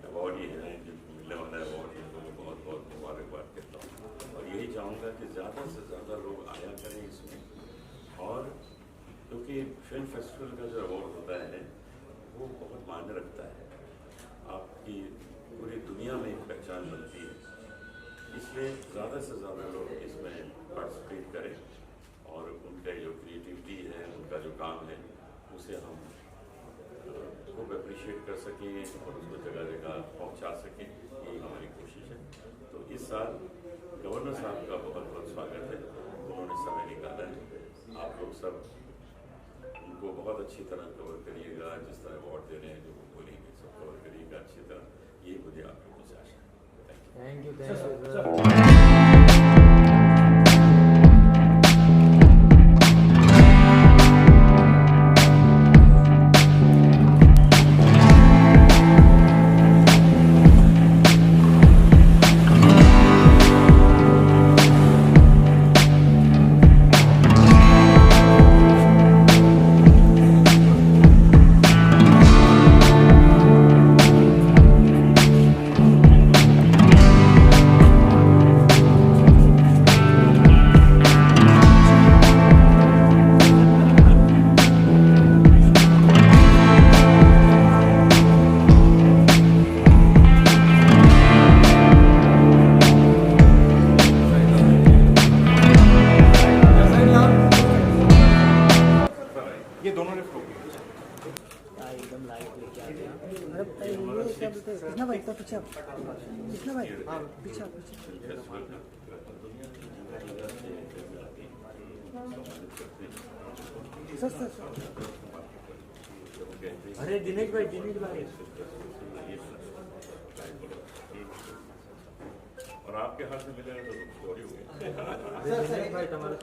Awardee हैं, जिनको मिलने वाला अवार्ड है, उनको बहुत बहुत मुबारकबाद कहता हूँ। और यही चाहूँगा कि ज़्यादा से ज़्यादा लोग आया करें इसमें। और क्योंकि फिल्म फेस्टिवल का जो अवार्ड होता है वो बहुत मायने रखता है, आपकी पूरी दुनिया में एक पहचान बनती है, इसलिए ज़्यादा से ज़्यादा लोग इसमें पार्टिसिपेट करें और उनका जो क्रिएटिविटी है, उनका जो काम है, उसे हम खूब अप्रिशिएट कर सकें और उसको जगह जगह पहुंचा सकें, यही हमारी कोशिश है। तो इस साल गवर्नर साहब का बहुत बहुत स्वागत है, उन्होंने समय निकाला है। आप लोग सब उनको बहुत अच्छी तरह कवर करिएगा, जिस तरह अवार्ड दे रहे हैं, जो वो बोलेंगे सब कवर करिएगा अच्छी तरह, ये मुझे आप लोगों से आशा है। Thank you. ये दोनों ने फ्लो एकदम लाइट लेके आ गया। अरे ये क्या बोलते हैं, कितना भाई तो पीछे, कितना भाई पीछे पीछे। सर अरे दिनेश भाई और आपके हाथ में मिलेगा तो स्टोरी हो गई। दिनेश भाई तुम्हारा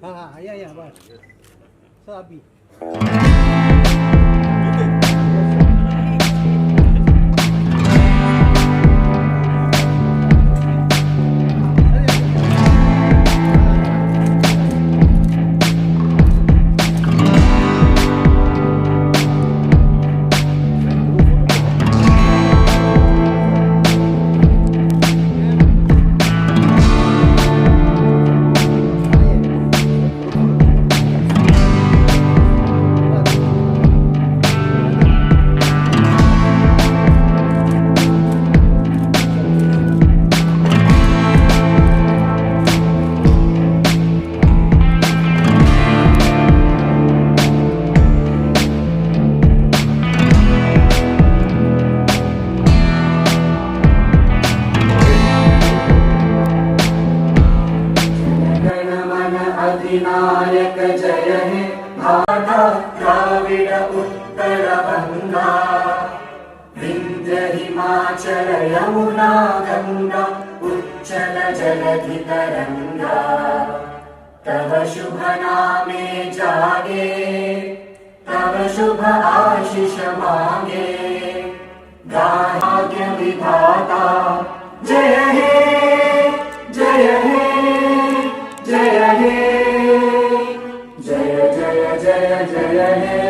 हाँ या बस सर अभी अधिनायक जय हे भारत द्राविड उत्तर बंगा विंध्य हिमाचल यमुना गंगा उच्चल जलधि तरंगा तव शुभ नामे जागे तव शुभ आशीष मांगे भाग्य विधाता जय हे जय हे जय हे जय जय जय जय हे।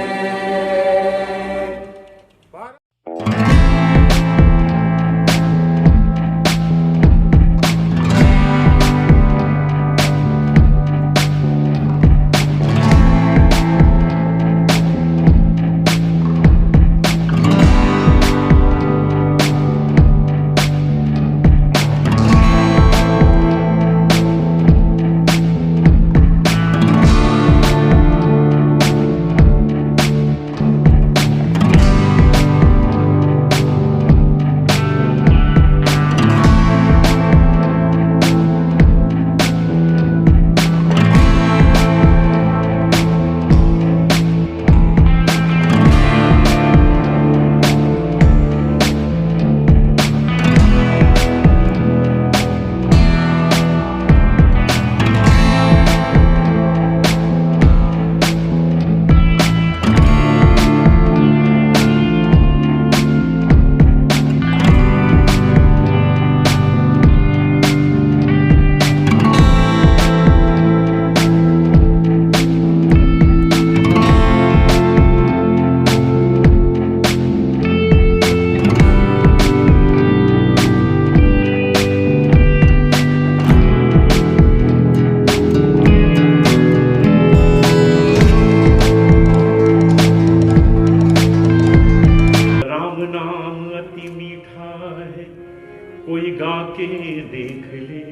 कोई गा के देख ले।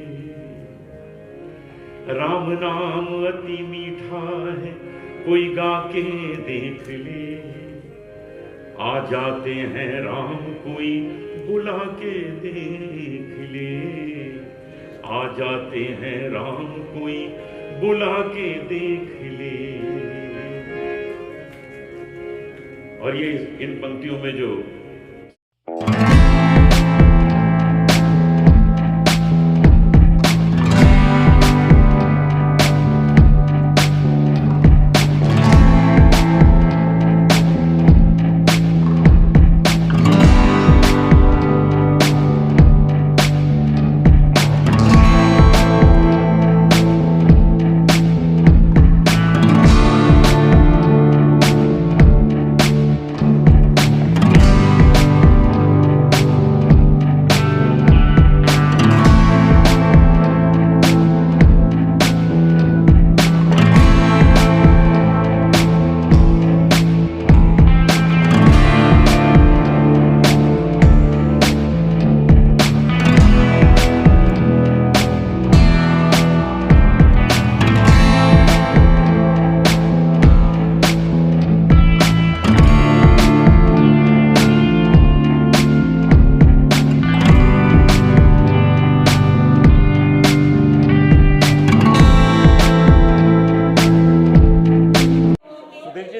राम नाम अति मीठा है, कोई गा के देख ले। आ जाते हैं राम कोई बुला के देख ले। आ जाते हैं राम कोई बुला के देख ले। और ये इन पंक्तियों में जो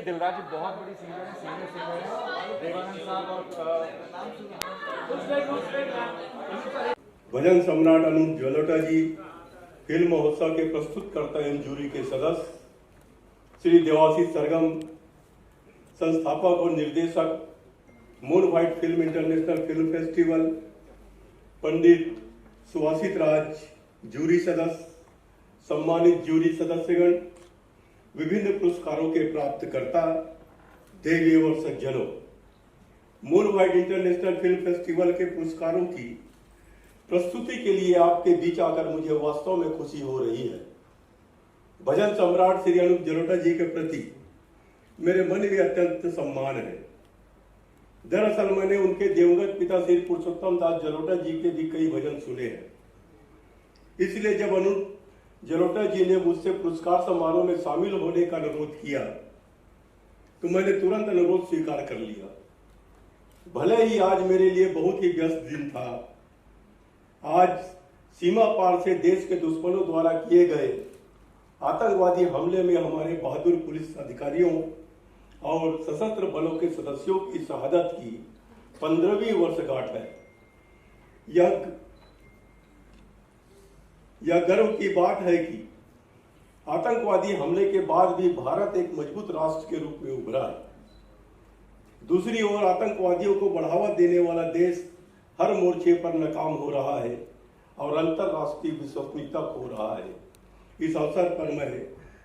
दिलराज जी बहुत बड़ी सिंगर है, सीनियर सिंगर है। देवानंद साहब और भजन सम्राट अनूप जलोटा जी, फिल्म महोत्सव के प्रस्तुतकर्ता एवं जूरी के सदस्य श्री देवाशीष सरगम, संस्थापक और निर्देशक moon white film international film festival, Pandit Subhashit Raj, jury सदस्य, सम्मानित जूरी सदस्यगण, विभिन्न पुरस्कारों के प्राप्तकर्ता, देवी और सज्जनों, moon white international film festival के पुरस्कारों की प्रस्तुति के लिए आपके बीच आकर मुझे वास्तव में खुशी हो रही है। भजन सम्राट श्री अनूप जलोटा जी के प्रति मेरे मन में अत्यंत सम्मान है। दरअसल मैंने उनके दिवंगत पिता श्री पुरुषोत्तम दास जलोटा जी के भी कई भजन सुने हैं। इसलिए जब अनूप जलोटा जी ने मुझसे पुरस्कार समारोह में शामिल होने का अनुरोध किया तो मैंने तुरंत अनुरोध स्वीकार कर लिया। भले ही आज मेरे लिए बहुत ही व्यस्त दिन था। आज सीमा पार से देश के दुश्मनों द्वारा किए गए आतंकवादी हमले में हमारे बहादुर पुलिस अधिकारियों और सशस्त्र बलों के सदस्यों की शहादत की 15वीं वर्षगांठ है। यह गर्व की बात है कि आतंकवादी हमले के बाद भी भारत एक मजबूत राष्ट्र के रूप में उभरा है। दूसरी ओर आतंकवादियों को बढ़ावा देने वाला देश हर मोर्चे पर नाकाम हो रहा है और अंतरराष्ट्रीय विश्वसनीयता खो रहा है। इस अवसर पर मैं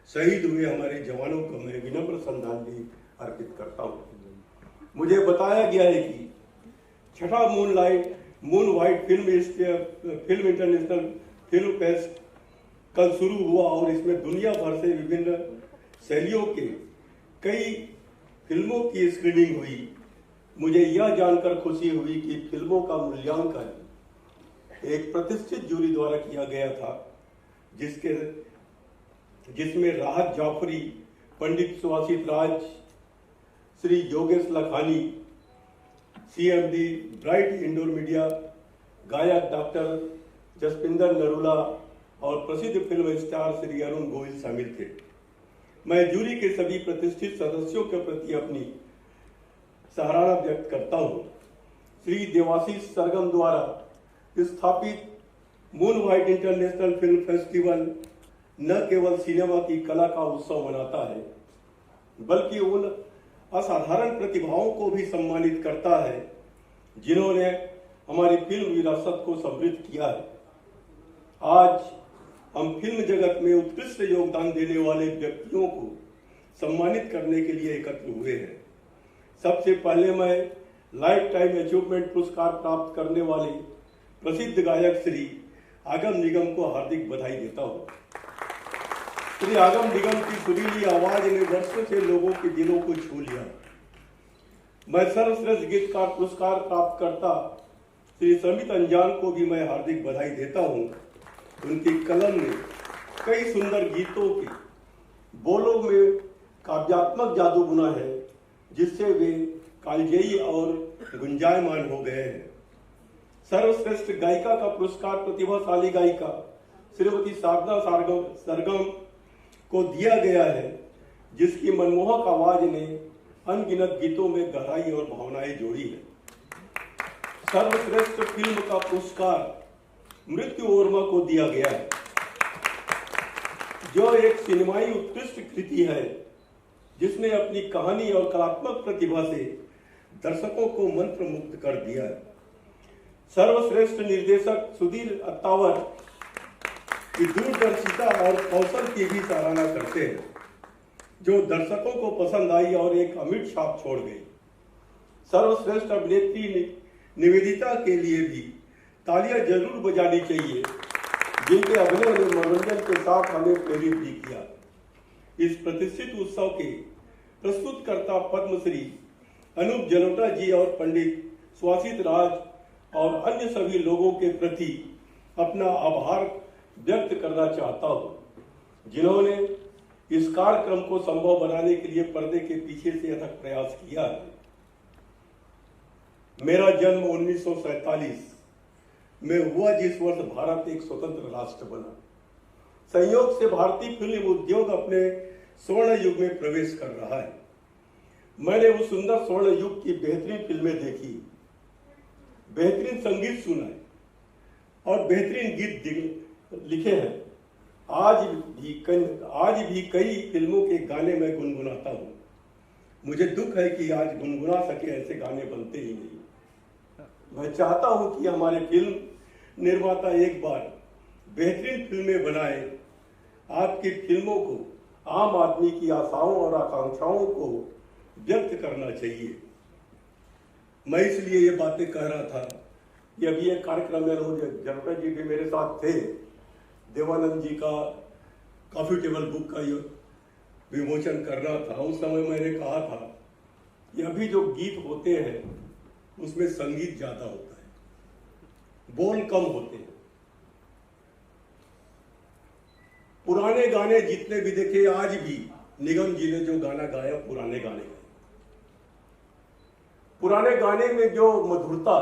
शहीद हुए हमारे जवानों को मैं विनम्र श्रद्धांजलि अर्पित करता हूँ। मुझे बताया गया है कि छठा moon white film international film fest कल शुरू हुआ और इसमें दुनिया भर से विभिन्न शैलियों के कई फिल्मों की स्क्रीनिंग हुई। मुझे यह जानकर खुशी हुई कि फिल्मों का मूल्यांकन एक प्रतिष्ठित जूरी द्वारा किया गया था, जिसमें Rahat Jafri, Pandit Subhashit Raj, Shri Yogesh Lakhani, CMD bright indoor media, गायक डॉक्टर जसपिंदर नरूला और प्रसिद्ध फिल्म स्टार श्री अरुण गोयल शामिल थे। मैं जूरी के सभी प्रतिष्ठित सदस्यों के प्रति अपनी सराहना व्यक्त करता हूं। श्री देवाशीष सरगम द्वारा स्थापित moon white international film festival न केवल सिनेमा की कला का उत्सव मनाता है, बल्कि उन असाधारण प्रतिभाओं को भी सम्मानित करता है जिन्होंने हमारी फिल्म विरासत को समृद्ध किया है। आज हम फिल्म जगत में उत्कृष्ट योगदान देने वाले व्यक्तियों को सम्मानित करने के लिए एकत्र हुए हैं। सबसे पहले मैं लाइफ टाइम अचीवमेंट पुरस्कार प्राप्त करने वाले प्रसिद्ध गायक श्री आगम निगम को हार्दिक बधाई देता हूं। श्री आगम निगम की सुरीली आवाज ने वर्षों से लोगों के दिलों को छू लिया। मैं सर्वश्रेष्ठ गीतकार पुरस्कार प्राप्त करता श्री समित अंजान को भी मैं हार्दिक बधाई देता हूँ। उनकी कलम ने कई सुंदर गीतों के बोलों में काव्यात्मक जादू बुना है, जिससे वे कालजयी और गुंजायमान हो गए हैं। सर्वश्रेष्ठ गायिका का पुरस्कार प्रतिभाशाली गायिका श्रीमती साधना सरगम को दिया गया है, जिसकी मनमोहक आवाज ने अनगिनत गीतों में गहराई और भावनाएं जोड़ी है। सर्वश्रेष्ठ फिल्म का पुरस्कार मृत्यु वर्मा को दिया गया है, जो एक सिनेमाई उत्कृष्ट कृति है, जिसने अपनी कहानी और कलात्मक प्रतिभा से दर्शकों को मंत्रमुग्ध कर दिया है। सर्वश्रेष्ठ निर्देशक सुधीर अत्तावर की दूरदर्शिता और कौशल की भी सराहना करते हैं, जो दर्शकों को पसंद आई और एक अमिट छाप छोड़ गई। सर्वश्रेष्ठ अभिनेत्री निवेदिता के लिए भी तालियां जरूर बजानी चाहिए, जिनके अभिनय ने मनोरंजन के साथ हमें प्रेरित भी किया। इस प्रतिष्ठित उत्सव के प्रस्तुतकर्ता पद्मश्री अनूप जलोटा जी और पंडित सुहासित राज और अन्य सभी लोगों के प्रति अपना आभार व्यक्त करना चाहता हूं, जिन्होंने इस कार्यक्रम को संभव बनाने के लिए पर्दे के पीछे से अथक प्रयास किया है। मेरा जन्म 1947 में हुआ, जिस वर्ष भारत एक स्वतंत्र राष्ट्र बना। संयोग से भारतीय फिल्म उद्योग अपने स्वर्ण युग में प्रवेश कर रहा है। मैंने उस सुंदर स्वर्ण युग की बेहतरीन फिल्में देखी, बेहतरीन संगीत सुना और बेहतरीन गीत लिखे हैं। आज भी कई फिल्मों के गाने मैं गुनगुनाता हूँ। मुझे दुख है कि आज गुनगुना सके ऐसे गाने बनते ही नहीं। मैं चाहता हूं कि हमारे फिल्म निर्माता एक बार बेहतरीन फिल्में बनाए। आपकी फिल्मों को आम आदमी की आशाओं और आकांक्षाओं को व्यक्त करना चाहिए। मैं इसलिए ये बातें कह रहा था कि अभी एक कार्यक्रम में जलोटा जी भी मेरे साथ थे। देवानंद जी का कॉफी टेबल बुक का विमोचन कर रहा था। उस समय मैंने कहा था कि अभी जो गीत होते हैं उसमें संगीत ज्यादा होता है, बोल कम होते हैं। पुराने गाने जितने भी देखे, आज भी निगम जी ने जो गाना गाया पुराने गाने गाए। पुराने गाने में जो मधुरता,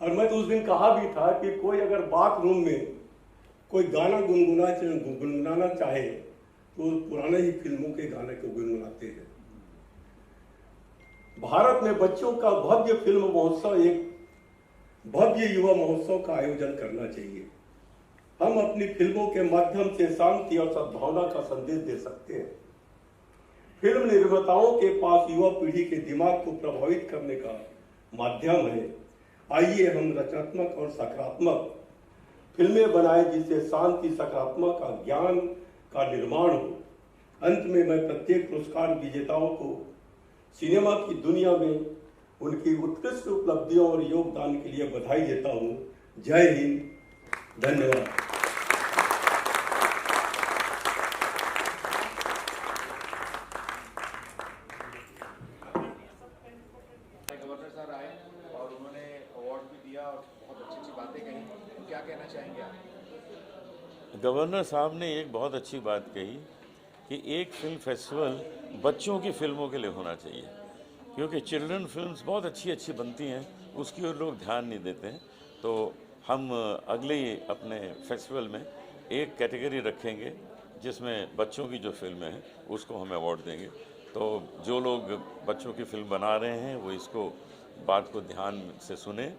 और मैं तो उस दिन कहा भी था कि कोई अगर बाथरूम में कोई गाना गुनगुनाना चाहे तो पुराने ही फिल्मों के गाने को गुनगुनाते हैं। भारत में बच्चों का भव्य फिल्म महोत्सव, एक भव्य युवा महोत्सव का आयोजन करना चाहिए। हम अपनी फिल्मों के माध्यम से शांति और सद्भावना का संदेश दे सकते हैं। फिल्म निर्माताओं के पास युवा पीढ़ी के दिमाग को प्रभावित करने का माध्यम है। आइए हम रचनात्मक और सकारात्मक फिल्में बनाए, जिससे शांति, सकारात्मक का ज्ञान का निर्माण हो। अंत में मैं प्रत्येक पुरस्कार विजेताओं को सिनेमा की दुनिया में उनकी उत्कृष्ट उपलब्धियों और योगदान के लिए बधाई देता हूं। जय हिंद, धन्यवाद। गवर्नर सर आए और उन्होंने अवार्ड भी दिया और बहुत अच्छी अच्छी बातें कही, तो क्या कहना चाहेंगे आप? गवर्नर साहब ने एक बहुत अच्छी बात कही कि एक फिल्म फेस्टिवल बच्चों की फिल्मों के लिए होना चाहिए, क्योंकि चिल्ड्रन फिल्म्स बहुत अच्छी अच्छी बनती हैं, उसकी ओर लोग ध्यान नहीं देते हैं। तो हम अगले अपने फेस्टिवल में एक कैटेगरी रखेंगे जिसमें बच्चों की जो फिल्में हैं उसको हम अवार्ड देंगे। तो जो लोग बच्चों की फिल्म बना रहे हैं वो इसको बात को ध्यान से सुने,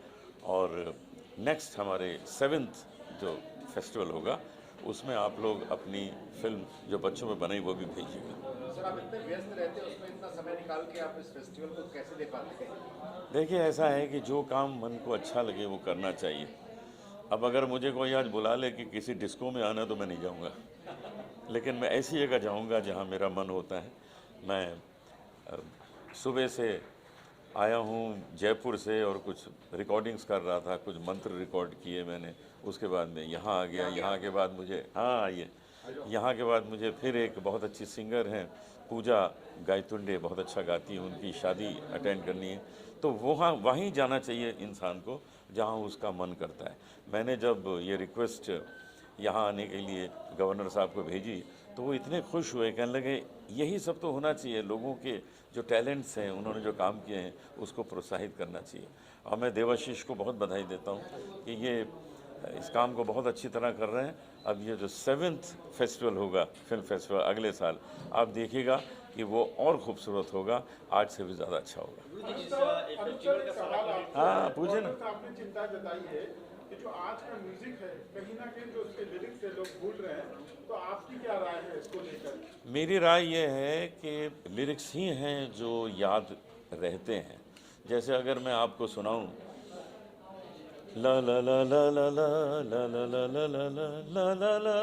और नेक्स्ट हमारे 7th जो फेस्टिवल होगा उसमें आप लोग अपनी फिल्म जो बच्चों में बनाई वो भी भेजिएगा। सर, आप इतने व्यस्त रहते हैं, उसमें इतना समय निकाल के आप इस फेस्टिवल को कैसे दे पाते हैं? देखिए, ऐसा है कि जो काम मन को अच्छा लगे वो करना चाहिए। अब अगर मुझे कोई आज बुला ले कि किसी डिस्को में आना, तो मैं नहीं जाऊंगा, लेकिन मैं ऐसी जगह जाऊंगा जहां मेरा मन होता है। मैं सुबह से आया हूं जयपुर से और कुछ रिकॉर्डिंग्स कर रहा था, कुछ मंत्र रिकॉर्ड किए मैंने। उसके बाद में यहाँ आ गया। यहाँ के बाद मुझे आइए यहाँ के बाद मुझे फिर एक बहुत अच्छी सिंगर हैं पूजा गायतुंडे, बहुत अच्छा गाती हैं, उनकी शादी अटेंड करनी है। तो वहीं जाना चाहिए इंसान को जहाँ उसका मन करता है। मैंने जब ये रिक्वेस्ट यहाँ आने के लिए गवर्नर साहब को भेजी तो वो इतने खुश हुए, कहने लगे यही सब तो होना चाहिए, लोगों के जो टैलेंट्स हैं, उन्होंने जो काम किए हैं उसको प्रोत्साहित करना चाहिए। और मैं देवाशीष को बहुत बधाई देता हूँ कि ये इस काम को बहुत अच्छी तरह कर रहे हैं। अब ये जो 7th फेस्टिवल होगा, फिल्म फेस्टिवल अगले साल, आप देखिएगा कि वो और खूबसूरत होगा, आज से भी ज़्यादा अच्छा होगा। हाँ पूछे ना। आपने चिंता जताई है कि जो आज का म्यूजिक है कहीं ना कहीं जो उसके लिरिक्स है लोग भूल रहे हैं, तो आपकी क्या राय है इसको लेकर? मेरी राय ये है कि लिरिक्स ही हैं जो याद रहते हैं। जैसे अगर मैं आपको सुनाऊं, ला ला ला ला ला ला ला ला ला ला ला ला ला ला,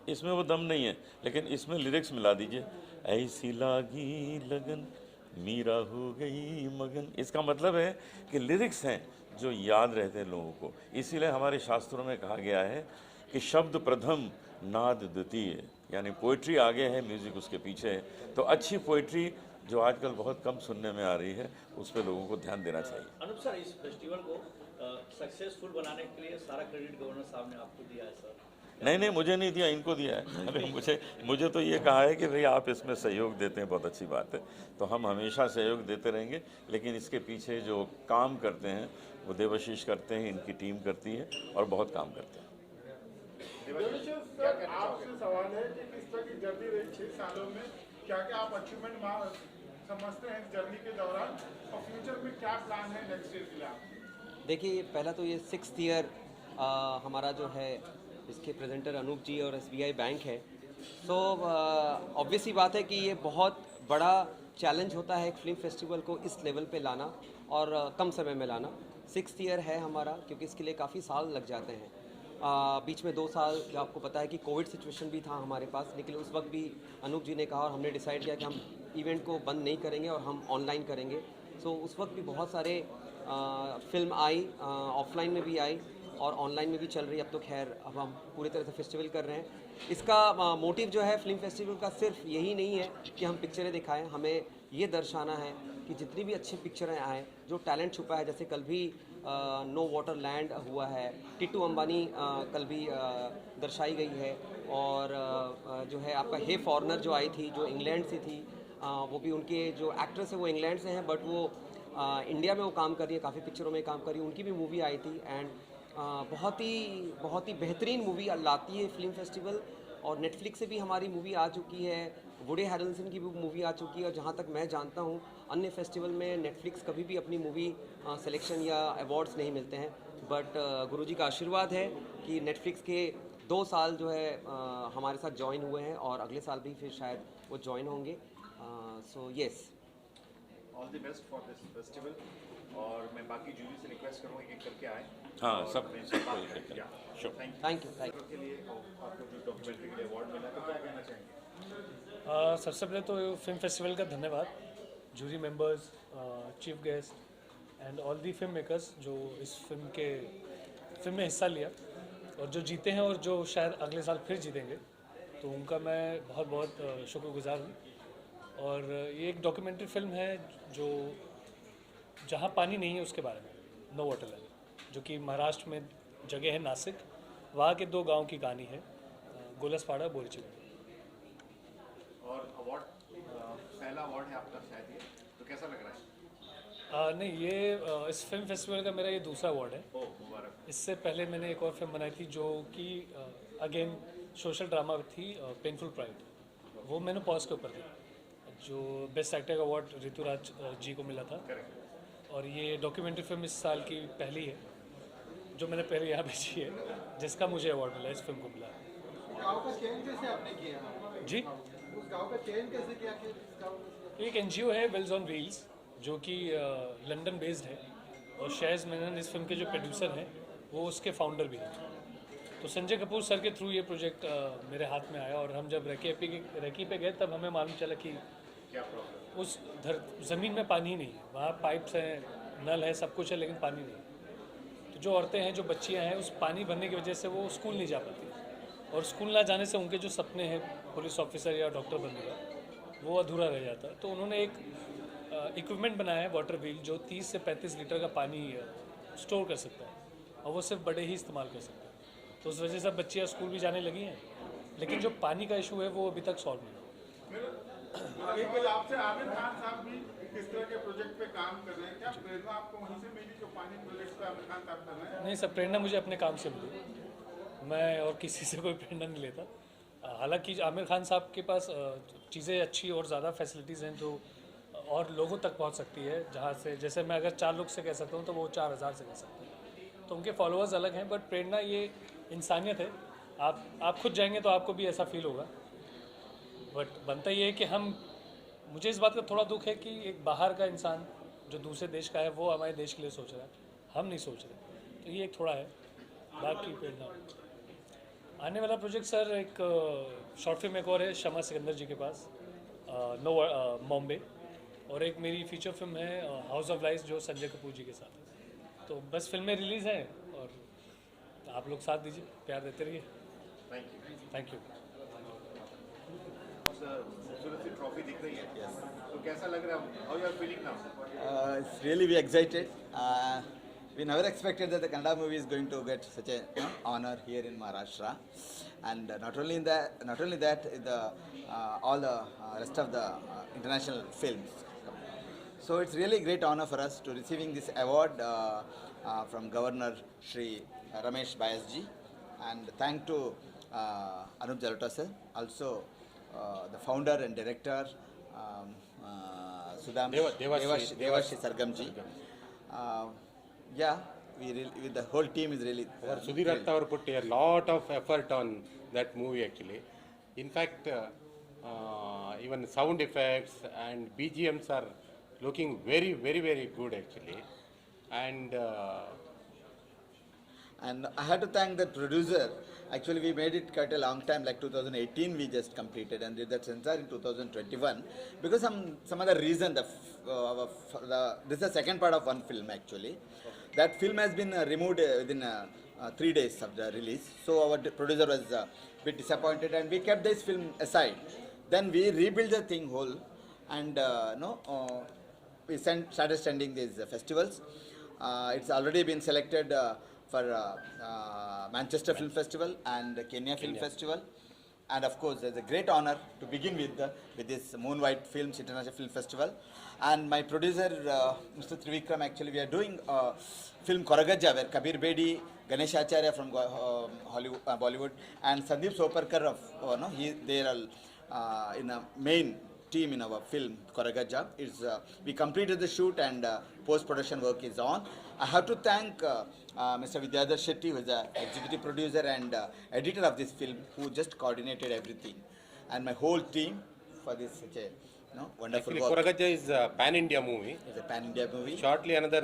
इसमें वो दम नहीं है, लेकिन इसमें लिरिक्स मिला दीजिए, ऐसी लागी लगन मीरा हो गई मगन। इसका मतलब है कि लिरिक्स हैं जो याद रहते हैं लोगों को। इसीलिए हमारे शास्त्रों में कहा गया है कि शब्द प्रथम नाद द्वितीय, यानी पोइट्री आगे है, म्यूज़िक उसके पीछे है। तो अच्छी पोइट्री जो आजकल बहुत कम सुनने में आ रही है, उस पर लोगों को ध्यान देना चाहिए। अनुप सर, इस फेस्टिवल को सक्सेसफुल बनाने के लिए सारा क्रेडिट गवर्नर साहब ने आपको दिया है सर? नहीं, मुझे नहीं दिया, इनको दिया है। अरे मुझे तो ये कहा है कि भाई आप इसमें सहयोग देते हैं, बहुत अच्छी बात है, तो हम हमेशा सहयोग देते रहेंगे। लेकिन इसके पीछे जो काम करते हैं वो देवाशीष करते हैं, इनकी टीम करती है और बहुत काम करते हैं। आपसे सवाल है कि किस तरह की जर्नी रही 6 सालों में, क्या क्या आप अचीवमेंट समझते हैं इस जर्नी के दौरान, और फ्यूचर में क्या प्लान है नेक्स्ट ईयर के लिए? देखिए, पहला तो ये 6th ईयर हमारा जो है इसके प्रेजेंटर अनूप जी और SBI बैंक है। सो ऑब्वियस ही बात है कि ये बहुत बड़ा चैलेंज होता है एक फिल्म फेस्टिवल को इस लेवल पे लाना और कम समय में लाना। 6th ईयर है हमारा, क्योंकि इसके लिए काफ़ी साल लग जाते हैं। बीच में 2 साल आपको पता है कि कोविड सिचुएशन भी था हमारे पास, लेकिन उस वक्त भी अनूप जी ने कहा और हमने डिसाइड किया कि हम इवेंट को बंद नहीं करेंगे और हम ऑनलाइन करेंगे। सो उस वक्त भी बहुत सारे फिल्म आई, ऑफलाइन में भी आई और ऑनलाइन में भी चल रही है। अब तो खैर अब हम पूरी तरह से फेस्टिवल कर रहे हैं। इसका मोटिव जो है फिल्म फेस्टिवल का सिर्फ यही नहीं है कि हम पिक्चरें दिखाएं, हमें ये दर्शाना है कि जितनी भी अच्छी पिक्चरें आएँ, जो टैलेंट छुपा है, जैसे कल भी नो वाटर लैंड हुआ है, टिट्टू अंबानी कल भी दर्शाई गई है, और जो है आपका हे फॉरनर जो आई थी, जो इंग्लैंड से थी, वो भी उनके जो एक्ट्रेस है वो इंग्लैंड से हैं, बट वो इंडिया में वो काम कर रही है, काफ़ी पिक्चरों में काम कर रही है। उनकी भी मूवी आई थी एंड बहुत ही बेहतरीन मूवी लाती है फिल्म फेस्टिवल। और नेटफ्लिक्स से भी हमारी मूवी आ चुकी है, वुडी हैरल्सन की भी मूवी आ चुकी है, और जहाँ तक मैं जानता हूँ अन्य फेस्टिवल में नेटफ्लिक्स कभी भी अपनी मूवी सिलेक्शन या अवार्ड्स नहीं मिलते हैं। बट गुरुजी का आशीर्वाद है कि नेटफ्लिक्स के 2 साल जो है हमारे साथ ज्वाइन हुए हैं और अगले साल भी फिर शायद वो ज्वाइन होंगे। So yes, all the best for this festival. और मैं बाकी जूरी से रिक्वेस्ट करूँगा एक करके आए। हाँ, सब थैंक यू के लिए आपको जो डॉक्यूमेंट्री के लिए अवार्ड मिला, तो क्या कहना चाहेंगे? सबसे पहले तो फिल्म फेस्टिवल का धन्यवाद, jury members, chief guest and all the film makers जो इस फिल्म में हिस्सा लिया और जो जीते हैं और जो शायद अगले साल फिर जीतेंगे, तो उनका मैं बहुत बहुत शुक्रगुजार हूँ। और ये एक डॉक्यूमेंट्री फिल्म है जो जहाँ पानी नहीं है उसके बारे में, नो वाटर लैंड, जो कि महाराष्ट्र में जगह है नासिक, वहाँ के 2 गांव की कहानी है, गोलसपाड़ा, बोरचिल। और अवार्ड पहला अवार्ड है आपका शायद ये, तो कैसा लग रहा है? नहीं, ये इस फिल्म फेस्टिवल का मेरा ये दूसरा अवार्ड है। ओह, मुबारक। इससे पहले मैंने एक और फिल्म बनाई थी जो कि अगेन सोशल ड्रामा थी, पेनफुल प्राइड, वो मैंने पॉज के ऊपर दी, जो बेस्ट एक्टर का अवार्ड ऋतुराज जी को मिला था। और ये डॉक्यूमेंट्री फिल्म इस साल की पहली है जो मैंने पहले यहाँ भेजी है, जिसका मुझे अवार्ड मिला, इस फिल्म को मिला। गाँव का चयन कैसे आपने किया जी? उस गाँव का चयन कैसे किया कि एक NGO है वेल्स ऑन व्हील्स, जो कि लंदन बेस्ड है, और शहज़ मेनन इस फिल्म के जो प्रोड्यूसर हैं वो उसके फाउंडर भी हैं। तो संजय कपूर सर के थ्रू ये प्रोजेक्ट मेरे हाथ में आया, और हम जब रेकी पे गए तब हमें मालूम चला कि क्या प्रॉब्लम? उस ज़मीन में पानी ही नहीं है, वहाँ पाइप्स हैं, नल है, सब कुछ है, लेकिन पानी नहीं। तो जो औरतें हैं, जो बच्चियाँ हैं, उस पानी भरने की वजह से वो स्कूल नहीं जा पाती, और स्कूल ना जाने से उनके जो सपने हैं पुलिस ऑफिसर या डॉक्टर बनने का, वो अधूरा रह जाता है। तो उन्होंने एक इक्विपमेंट बनाया है वाटर व्हील जो 30 से 35 लीटर का पानी स्टोर कर सकता है और वो सिर्फ बड़े ही इस्तेमाल कर सकते हैं। तो उस वजह से बच्चियाँ स्कूल भी जाने लगी हैं, लेकिन जो पानी का इशू है वो अभी तक सॉल्व नहीं हुआ। एक बार आपसे आमिर खान साहब भी इस तरह के प्रोजेक्ट पे काम कर रहे हैं, क्या प्रेरणा आपको वहीं से मिली जो पानी प्रोजेक्ट पे आमिर खान साहब कर रहे हैं? नहीं सर, प्रेरणा मुझे अपने काम से मिली, मैं और किसी से कोई प्रेरणा नहीं लेता। हालांकि आमिर खान साहब के पास चीज़ें अच्छी और ज़्यादा फैसिलिटीज़ हैं जो और लोगों तक पहुंच सकती है, जहां से जैसे मैं अगर 4 लोग से कह सकता हूं तो वो 4000 से कह सकते हैं। तो उनके फॉलोअर्स अलग हैं, बट प्रेरणा ये इंसानियत है। आप खुद जाएंगे तो आपको भी ऐसा फील होगा। बट बनता ये है कि मुझे इस बात का थोड़ा दुख है कि एक बाहर का इंसान जो दूसरे देश का है वो हमारे देश के लिए सोच रहा है, हम नहीं सोच रहे, तो ये एक थोड़ा है। बाकी प्रेरणा आने वाला प्रोजेक्ट सर एक शॉर्ट फिल्म एक और है शमा सिकंदर जी के पास, बॉम्बे, और एक मेरी फीचर फिल्म है हाउस ऑफ लाइस जो संजय कपूर जी के साथ है। तो बस फिल्में रिलीज़ हैं और आप लोग साथ दीजिए, प्यार देते रहिए। Thank you. खूबसूरत सी ट्रॉफी दिख रही है, तो कैसा लग रहा है? How you are feeling now? It's really we excited. We never expected that the Kannada movie is going to get such a honor here in Maharashtra, and not only that, all the rest of the international films. So it's really a great honor for us to receiving this award from Governor Shri Ramesh Bayas ji, and thank to Anup Jalota sir, also the founder and director Devashi Sargam ji. Yeah, the whole team is really. Sudhir Rathawar put a lot of effort on that movie actually. In fact, even sound effects and BGMs are looking very, very, very good actually. And I had to thank the producer. Actually, we made it quite a long time, like 2018 we just completed, and did that censor in 2021. Because some other reason, this is the second part of one film actually. That film has been removed within 3 days of the release. So our producer was a bit disappointed, and we kept this film aside. Then we rebuilt the thing whole, and we started sending these festivals. It's already been selected for Manchester Film Festival and Kenya Film Festival, and of course there's a great honor to begin with this Moonlight Films International Film Festival. And my producer Mr. Trivikram, actually we are doing film Koragajja, where Kabir Bedi, Ganesh Acharya from Hollywood, Bollywood, and Sandeep Soparkar of they are in a main team in our film Koragajja. We completed the shoot, and post-production work is on. I have to thank Mr. Vidyadhar Shetty, who is the executive producer and editor of this film, who just coordinated everything, and my whole team for this such a wonderful actually, work. Koragajja is a pan-India movie. It's a pan-India movie. Shortly, another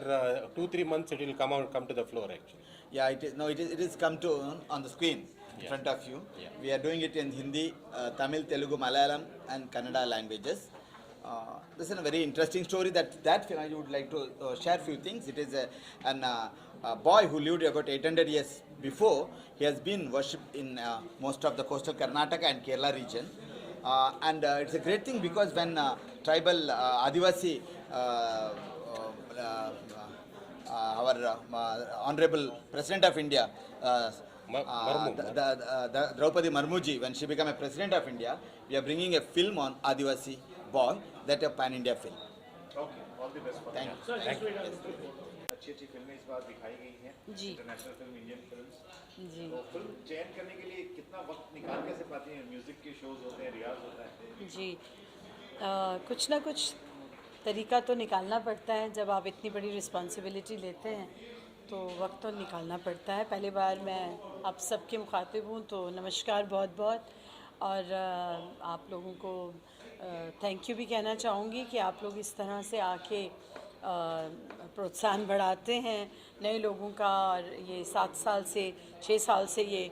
2-3 months, it will come to the floor actually. Yeah, it is come to on the screen in front of you. Yeah. We are doing it in Hindi, Tamil, Telugu, Malayalam, and Kannada languages. This is a very interesting story that film I would like to share few things. It is a boy who lived about 800 years before. He has been worshipped in most of the coastal Karnataka and Kerala region. And it's a great thing because when tribal Adivasi, our Honorable President of India, Draupadi Marmuji, when she became a President of India, we are bringing a film on Adivasi boy, that a pan-India film. Okay, all the best for Thank you. you. Thank you. अच्छी फिल्में इस बार दिखाई गई हैं, international film, Indian films. तो film चयन करने के लिए कितना वक्त निकाल कैसे पाती हैं? म्यूजिक के शोज होते हैं, रियाज होता है जी। कुछ ना कुछ तरीका तो निकालना पड़ता है। जब आप इतनी बड़ी रिस्पॉन्सिबिलिटी लेते हैं तो वक्त तो निकालना पड़ता है। पहली बार मैं आप सबके मुखातिब हूँ, तो नमस्कार बहुत बहुत, और आप लोगों को थैंक यू भी कहना चाहूँगी कि आप लोग इस तरह से आके प्रोत्साहन बढ़ाते हैं नए लोगों का। और ये 6 साल से ये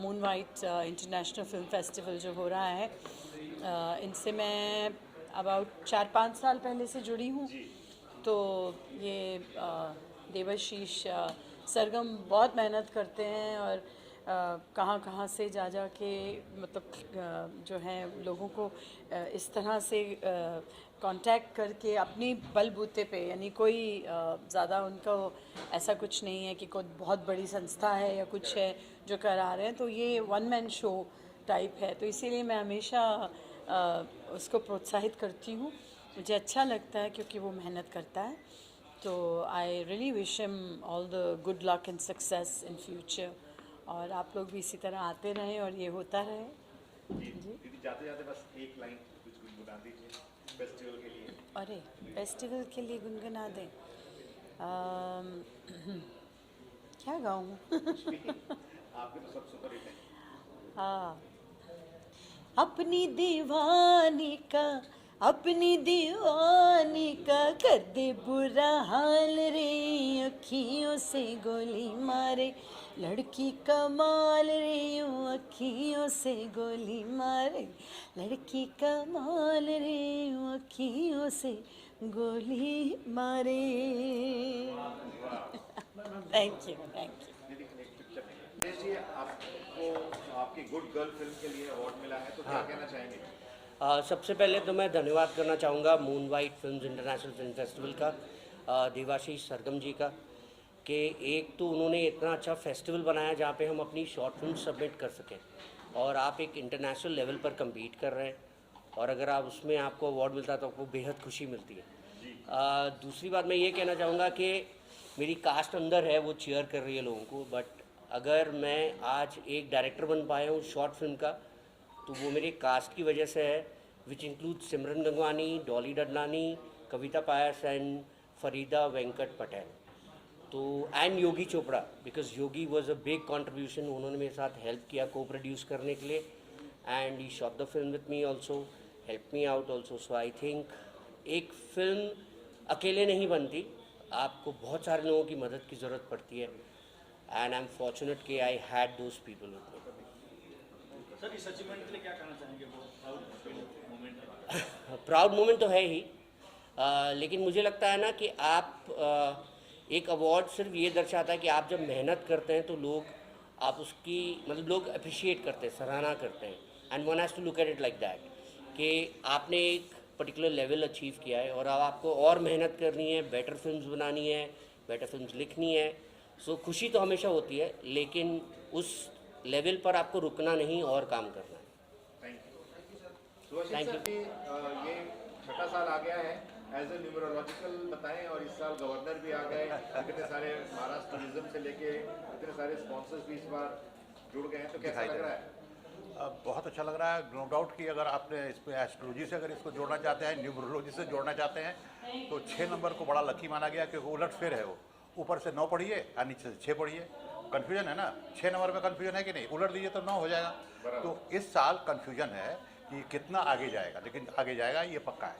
moon white international film festival जो हो रहा है, इनसे मैं अबाउट 4-5 साल पहले से जुड़ी हूँ। तो ये देवाशीष सरगम बहुत मेहनत करते हैं, और कहाँ कहाँ से जा जा के मतलब जो है लोगों को इस तरह से कांटेक्ट करके अपनी बलबूते पे, यानी कोई ज़्यादा उनको ऐसा कुछ नहीं है कि कोई बहुत बड़ी संस्था है या कुछ है जो करा रहे हैं, तो ये वन मैन शो टाइप है, तो इसीलिए मैं हमेशा उसको प्रोत्साहित करती हूँ। मुझे अच्छा लगता है क्योंकि वो मेहनत करता है। तो I really wish him all the good luck and success in future, और आप लोग भी इसी तरह आते रहें और ये होता रहे। दीदी जाते जाते बस एक लाइन कुछ गुनगुना दीजिए फेस्टिवल के लिए। अरे फेस्टिवल के लिए गुनगुना दें, क्या गाऊँ? आपके तो सब सुपर हिट है। हाँ, अपनी दीवानी का कर दे बुरा हाल रे, अखियों से गोली मारे लड़की कमाल रे, यूं अखियों से गोली मारे लड़की कमाल रे, यूं अखियों से गोली मारे। Thank you, thank you. जी, आपको आपकी गुड गर्ल फिल्म के लिए अवार्ड मिला है, तो क्या कहना चाहेंगे? सबसे पहले तो मैं धन्यवाद करना चाहूँगा moon white films international film festival का, देवाशीष सरगम जी का, कि एक तो उन्होंने इतना अच्छा फेस्टिवल बनाया जहाँ पे हम अपनी शॉर्ट फिल्म सबमिट कर सकें, और आप एक इंटरनेशनल लेवल पर कम्पीट कर रहे हैं, और अगर आप उसमें आपको अवार्ड मिलता है तो आपको बेहद खुशी मिलती है। दूसरी बात मैं ये कहना चाहूँगा कि मेरी कास्ट अंदर है, वो चीयर कर रही है लोगों को, बट अगर मैं आज एक डायरेक्टर बन पाया हूँ शॉर्ट फिल्म का, तो वो मेरी कास्ट की वजह से है, which include Simran Gangwani, Dolly Dadlani, Kavita Pais and Farida Venkat Patel, तो and Yogi Chopra, because Yogi was a big contribution, उन्होंने मेरे साथ हेल्प किया को प्रोड्यूस करने के लिए, and he shot the film with me also, help me out also. So I think एक फिल्म अकेले नहीं बनती, आपको बहुत सारे लोगों की मदद की ज़रूरत पड़ती है, एंड आई एम फॉर्चुनेट कि I had those people with me. Sir, इस अचीवमेंट के लिए क्या कहना चाहेंगे? बहुत मोमेंट है। प्राउड मोमेंट तो है ही, लेकिन मुझे लगता है ना कि आप एक अवार्ड सिर्फ ये दर्शाता है कि आप जब मेहनत करते हैं तो लोग आप उसकी मतलब लोग अप्रिशिएट करते हैं, सराहना करते हैं, and one has to look at it like that कि आपने एक पर्टिकुलर लेवल अचीव किया है और अब आपको और मेहनत करनी है, बेटर फिल्म्स बनानी है, बेटर फिल्म्स लिखनी है। सो खुशी तो हमेशा होती है, लेकिन उस लेवल पर आपको रुकना नहीं और काम करना है। Thank you. ये छठा साल आ गया है, एज ए न्यूमरोलॉजिकल बताएं, और इस साल गवर्नर भी आ गए, इतने सारे महाराष्ट्र टूरिज्म से लेके इतने सारे स्पॉन्सर्स भी इस बार जुड़ गए हैं, तो कैसा लग रहा है? बहुत अच्छा लग रहा है, नो डाउट कि अगर आपने इसमें एस्ट्रोलॉजी से अगर इसको जोड़ना चाहते हैं, न्यूमरोलॉजी से जोड़ना चाहते हैं, तो 6 नंबर को बड़ा लकी माना गया, क्योंकि उलट फेर है, वो ऊपर से 9 पढ़िए और नीचे से 6 पढ़िए, कन्फ्यूजन है ना, 6 नंबर में कन्फ्यूजन है कि नहीं, उलट दीजिए तो 9 हो जाएगा। तो इस साल कन्फ्यूजन है कि कितना आगे जाएगा, लेकिन आगे जाएगा ये पक्का है,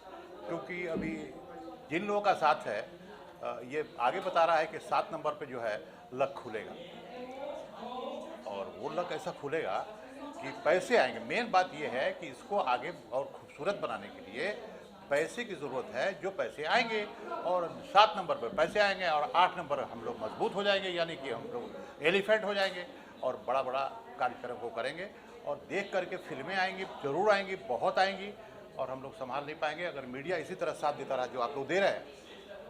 क्योंकि अभी जिन लोगों का साथ है ये आगे बता रहा है कि 7 नंबर पे जो है लक खुलेगा, और वो लक ऐसा खुलेगा कि पैसे आएंगे। मेन बात ये है कि इसको आगे और खूबसूरत बनाने के लिए पैसे की ज़रूरत है, जो पैसे आएंगे, और 7 नंबर पर पैसे आएंगे, और 8 नंबर हम लोग मजबूत हो जाएंगे, यानी कि हम लोग एलिफेंट हो जाएंगे और बड़ा बड़ा कार्यक्रम को करेंगे, और देख करके फिल्में आएंगी, ज़रूर आएंगी, बहुत आएंगी, और हम लोग संभाल नहीं पाएंगे अगर मीडिया इसी तरह साथ देता रहा जो आप लोग दे रहे हैं।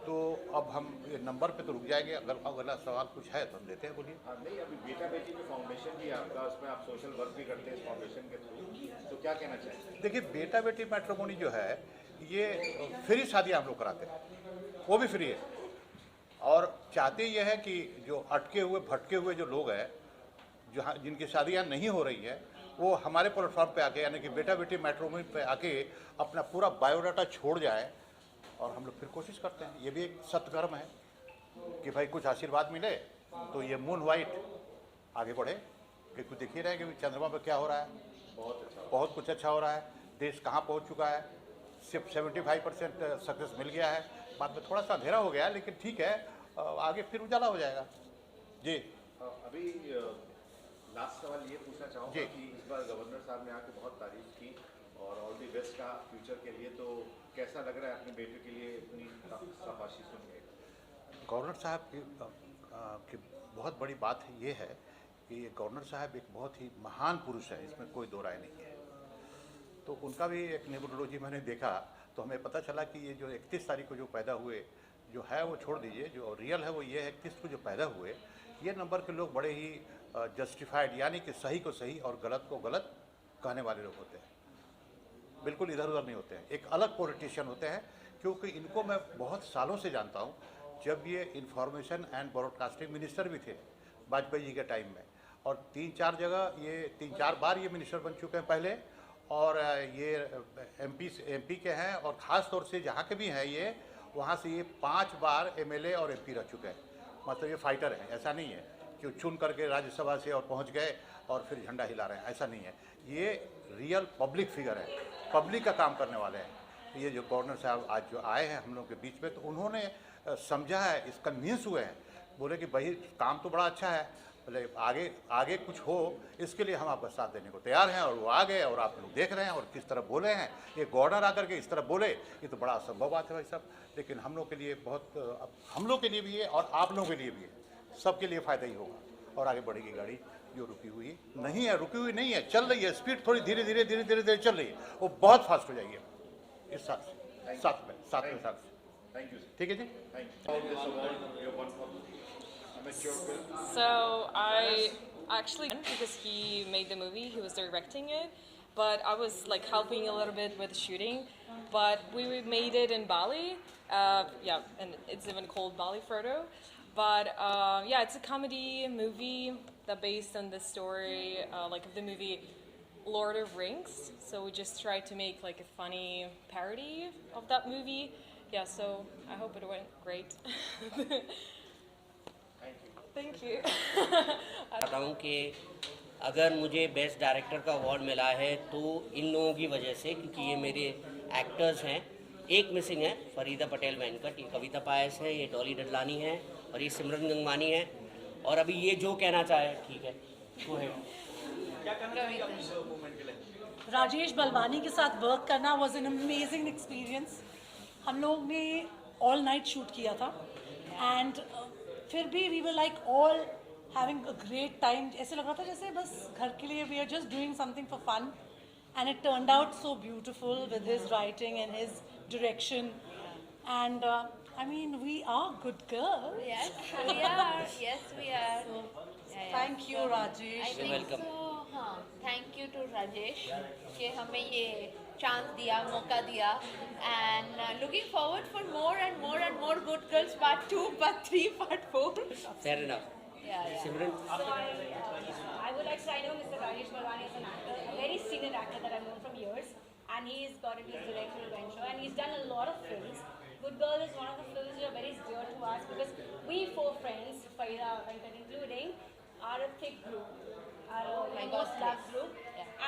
तो अब हम ये नंबर पे तो रुक जाएंगे, अगर अगला सवाल कुछ है तो हम देते हैं, बोलिए। नहीं, अभी बेटा बेटी में फाउंडेशन भी आपका, उसमें आप सोशल वर्क भी करते हैं इस फाउंडेशन के थ्रू, तो क्या कहना चाहेंगे? देखिए, बेटा बेटी मैट्रिमोनी जो है ये फ्री शादियाँ हम लोग कराते हैं, वो भी फ्री है, और चाहते ये है कि जो अटके हुए भटके हुए जो लोग हैं, जहाँ जिनकी शादियाँ नहीं हो रही है, वो हमारे प्लेटफॉर्म पे आके, यानी कि बेटा बेटी मैट्रिमोनी पे आके अपना पूरा बायोडाटा छोड़ जाए, और हम लोग फिर कोशिश करते हैं। ये भी एक सत्कर्म है कि भाई कुछ आशीर्वाद मिले, तो ये मून वाइट आगे बढ़े, कि कुछ दिख ही रहे कि चंद्रमा पर क्या हो रहा है, बहुत कुछ अच्छा हो रहा है, देश कहाँ पहुँच चुका है, सिर्फ 75% सक्सेस मिल गया है, बाद में थोड़ा सा अंधेरा हो गया, लेकिन ठीक है, आगे फिर उजाला हो जाएगा। जी, अभी लास्ट सवाल ये पूछना चाहूँगा कि इस बार गवर्नर साहब ने आके बहुत तारीफ की, और ऑल दी बेस्ट का फ्यूचर के लिए, तो कैसा लग रहा है अपने बेटे के लिए इतनी शाबाशी सुन के? गवर्नर साहब की बहुत बड़ी बात ये है कि ये गवर्नर साहब एक बहुत ही महान पुरुष है, इसमें कोई दो राय नहीं है। तो उनका भी एक न्यूमरोलॉजी मैंने देखा तो हमें पता चला कि ये जो 31 तारीख को जो पैदा हुए, जो है वो छोड़ दीजिए, जो रियल है वो ये है 31 को जो पैदा हुए, ये नंबर के लोग बड़े ही जस्टिफाइड, यानी कि सही को सही और गलत को गलत कहने वाले लोग होते हैं, बिल्कुल इधर उधर नहीं होते हैं, एक अलग पॉलिटिशियन होते हैं। क्योंकि इनको मैं बहुत सालों से जानता हूँ, जब ये इंफॉर्मेशन एंड ब्रॉडकास्टिंग मिनिस्टर भी थे वाजपेयी जी के टाइम में, और 3-4 जगह ये 3-4 बार ये मिनिस्टर बन चुके हैं पहले, और ये एमपी के हैं, और ख़ास तौर से जहाँ के भी हैं ये, वहाँ से ये 5 बार एमएलए और एमपी रह चुके हैं। मतलब ये फाइटर हैं, ऐसा नहीं है कि चुन करके राज्यसभा से और पहुँच गए और फिर झंडा हिला रहे हैं, ऐसा नहीं है। ये रियल पब्लिक फिगर है, पब्लिक का काम करने वाले हैं। ये जो गवर्नर साहब आज जो आए हैं हम लोग के बीच में, तो उन्होंने समझा है, इस कन्विंस हुए हैं, बोले कि भाई काम तो बड़ा अच्छा है, बोले आगे कुछ हो, इसके लिए हम आपका साथ देने को तैयार हैं। और वो आ गए और आप लोग देख रहे हैं और किस तरह बोले हैं। ये गवर्नर आकर के इस तरह बोले, ये तो बड़ा असंभव बात है भाई साहब, लेकिन हम लोग के लिए बहुत, हम लोग के लिए भी है और आप लोगों के लिए भी है, सबके लिए फ़ायदा ही होगा। और आगे बढ़ेगी गाड़ी, जो रुकी हुई नहीं है, रुकी हुई नहीं है, चल रही है, स्पीड थोड़ी धीरे धीरे चल रही है, वो बहुत फास्ट हो जाएगी इस साथ में। Thank you. ठीक है जी। So I actually, because he made the movie, he was directing it, but I was like helping a little bit with shooting. But we made it in Bali, yeah, and it's even called Bali Frodo. But yeah, it's a comedy movie that based on the story, like of the movie Lord of Rings. So we just tried to make like a funny parody of that movie. Yeah, so I hope it went great. Thank you. चाहता हूँ कि अगर मुझे best director का award मिला है तो इन लोगों की वजह से, क्योंकि ये मेरे एक्टर्स हैं। एक मिसिंग है, फरीदा पटेल वेंकट, ये कविता पायस है, ये डॉली डडलानी है, और ये सिमरन गंगवानी है। और अभी ये जो कहना चाहे, ठीक है, वो है। राजेश बलवानी के साथ वर्क करना वॉज एन अमेजिंग एक्सपीरियंस। हम लोग ने ऑल नाइट शूट किया था, एंड फिर भी we were like all having a great time. ऐसे लग रहा था जैसे बस घर के लिए we are just doing something for fun, and it turned out so beautiful with his writing and his direction, and I mean, we are good girls. Yes, we are. Yes, we are. So, Yeah. thank you, Rajesh. I think welcome. so. हाँ, thank you to Rajesh कि हमें ये chance दिया, मौका दिया, and looking forward for more and more and more Good Girls Part 2, Part 3, Part 4. Fair enough. Yeah. Simran? I would like to, I know Mr. Rajesh Balwani is an actor, a very senior actor that I've known from years, and he's got his directorial venture, and he's done a lot of films. Good Girl is one of the films that are very dear to us because we 4 friends, Faida, Venkat including, are a thick group, are a most loved group,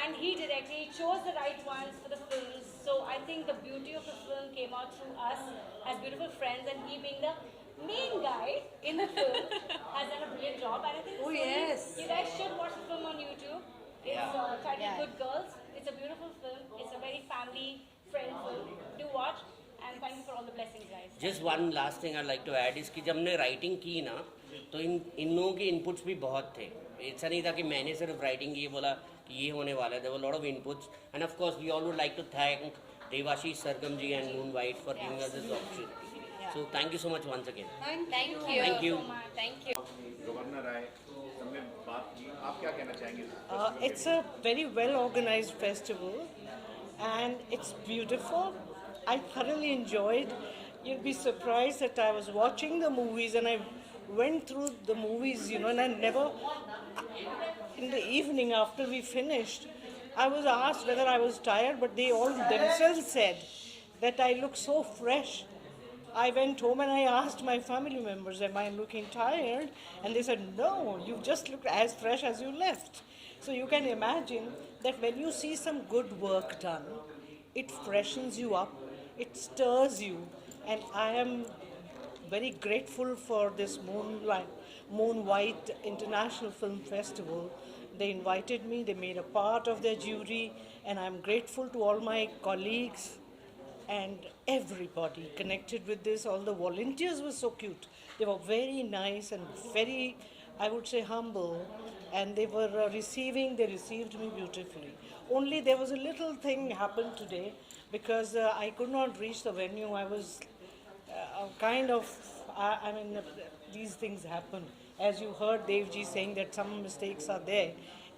and he directly chose the right ones for the films. So I think the beauty of the film came out through us as beautiful friends, and he being the main guy in the film has done a brilliant job. And I think Oh, yes. you guys should watch the film on YouTube. It's titled Good Girls. It's a beautiful film. It's a very family-friend film. Do watch. And thank you for all the blessings, guys. Just one last thing I like to add, इसकी जब हमने writing की ना, तो इन लोगों के inputs भी बहुत थे। ऐसा नहीं था कि मैंने सिर्फ राइटिंग की बोला कि ये होने वाला है। There were lot of inputs, and of course we all would like to thank Devashish Sargam ji and Moon White for giving us this opportunity. So thank you so much once again. Thank you. Thank you. Thank you. Governor आए, हमने बात की, आप क्या कहना चाहेंगे? It's a very well organized festival and it's beautiful. I thoroughly enjoyed. You'd be surprised that I was watching the movies and I went through the movies, you know, and I never, in the evening after we finished, I was asked whether I was tired, but they all themselves said that I look so fresh. I went home and I asked my family members, am I looking tired? And they said, no, you just look as fresh as you left. So you can imagine that when you see some good work done, it freshens you up, it stirs you. And I am very grateful for this Moon White International Film Festival. They invited me, they made a part of their jury, and I'm grateful to all my colleagues and everybody connected with this. All the volunteers were so cute. They were very nice and very I would say humble, and they were they received me beautifully. Only there was a little thing happened today because I could not reach the venue. I was I mean, these things happen. As you heard Devji saying that some mistakes are there,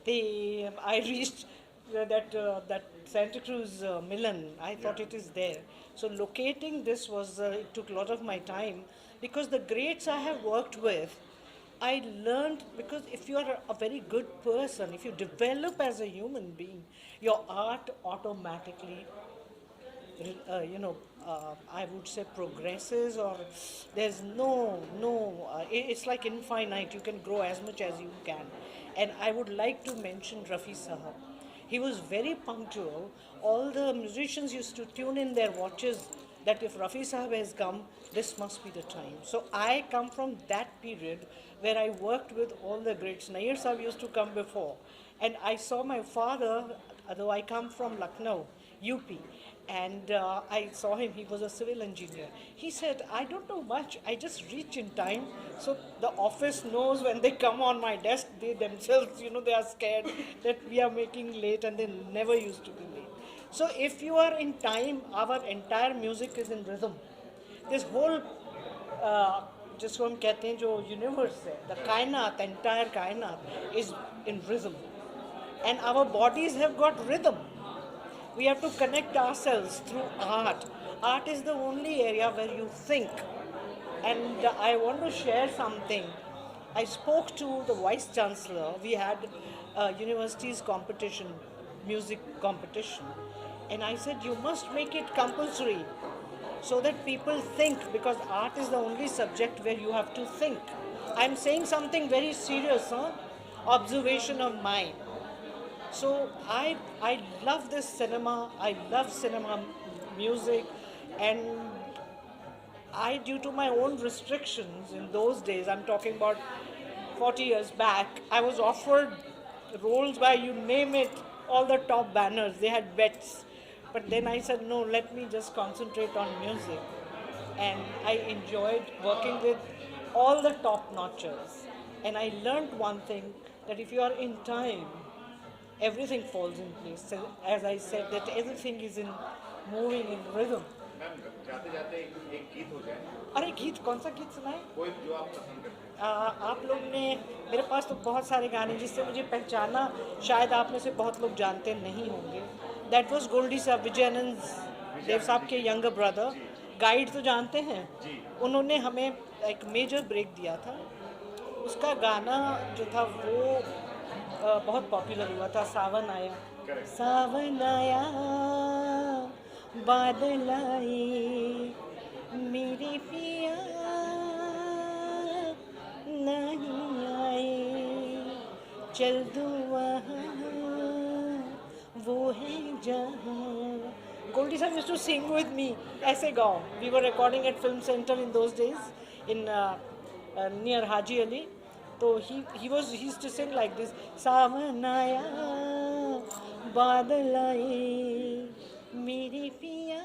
I reached that Santa Cruz Milan. I thought it is there. So locating this it took a lot of my time because the greats I have worked with, I learned, because if you are a very good person, if you develop as a human being, your art automatically, I would say progresses, or there's it's like infinite. You can grow as much as you can. And I would like to mention Rafi Sahab. He was very punctual. All the musicians used to tune in their watches that if Rafi Sahab has come, this must be the time. So I come from that period where I worked with all the greats. Nair Sahab used to come before. And I saw my father, though I come from Lucknow, UP, and I saw him, he was a civil engineer. He said, I don't know much, I just reach in time. So the office knows when they come on my desk, they themselves, they are scared that we are making late, and they never used to be late. So if you are in time, our entire music is in rhythm. This whole, जिसको हम कहते हैं जो universe है, the kainat, the entire kainat is in rhythm. And our bodies have got rhythm. We have to connect ourselves through art. Art is the only area where you think. And I want to share something. I spoke to the Vice Chancellor. We had a university's competition, music competition. And I said, you must make it compulsory so that people think, because art is the only subject where you have to think. I'm saying something very serious, observation of mine. So I love this cinema, I love cinema music, and due to my own restrictions in those days, I'm talking about 40 years back, I was offered roles by, you name it, all the top banners, they had bets. But then I said, no, let me just concentrate on music. And I enjoyed working with all the top notchers. And I learned one thing, that if you are in time, everything falls in place. So, as I said, that everything is moving in rhythm. जाते-जाते एक गीत हो जाए। अरे गीत, कौन सा गीत सुनाए? कोई जो आप पसंद करते हैं। आप लोग ने, मेरे पास तो बहुत सारे गाने जिससे मुझे पहचाना, शायद आप में से बहुत लोग जानते नहीं होंगे। That was Goldie साहब, विजयानंद देव साहब के यंगर ब्रदर। गाइड तो जानते हैं? उन्होंने हमें एक मेजर ब्रेक दिया था। उसका गाना जो था वो बहुत पॉपुलर हुआ था, सावन आया, सावन आया, बादल आए, मेरे पिया नहीं आए, चल दो वहाँ, वो है जहाँ. Goldie sir used to sing with me, ऐसे गाओ. We were recording at Film Center in those days, in near Haji Ali. So he used to sing like this. सावन आया, बादल आए, मेरे पिया